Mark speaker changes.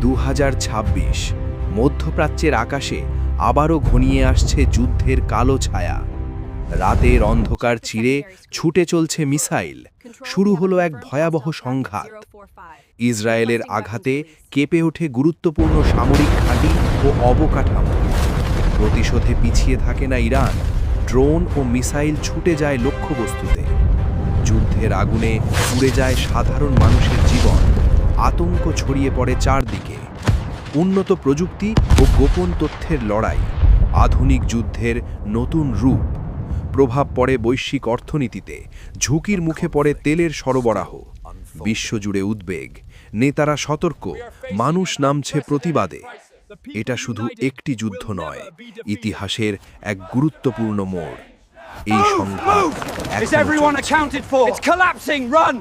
Speaker 1: 2026 মধ্যপ্রাচ্যের আকাশে আবারও ঘনিয়ে আসছে যুদ্ধের কালো ছায়া। রাতের অন্ধকার চিরে ছুটে চলছে মিসাইল। শুরু হলো এক ভয়াবহ সংঘাত। ইসরায়েলের আঘাতে কেঁপে ওঠে গুরুত্বপূর্ণ সামরিক ঘাঁটি ও অবকাঠামো। প্রতিশোধে পিছিয়ে থাকে না ইরান। ড্রোন ও মিসাইল ছুটে যায় লক্ষ্যবস্তুতে। যুদ্ধের আগুনে পুড়ে যায় সাধারণ মানুষের জীবন। আতঙ্ক ছড়িয়ে পড়ে চারদিকে। উন্নত প্রযুক্তি ও গোপন তথ্যের লড়াই, আধুনিক যুদ্ধের নতুন রূপ। প্রভাব পড়ে বৈশ্বিক অর্থনীতিতে। ঝুঁকির মুখে পড়ে তেলের সরবরাহ। বিশ্বজুড়ে উদ্বেগ, নেতারা সতর্ক, মানুষ নামছে প্রতিবাদে। এটা শুধু একটি যুদ্ধ নয়, ইতিহাসের এক গুরুত্বপূর্ণ মোড়। এই সংঘাত
Speaker 2: Is everyone accounted for? It's collapsing! Run!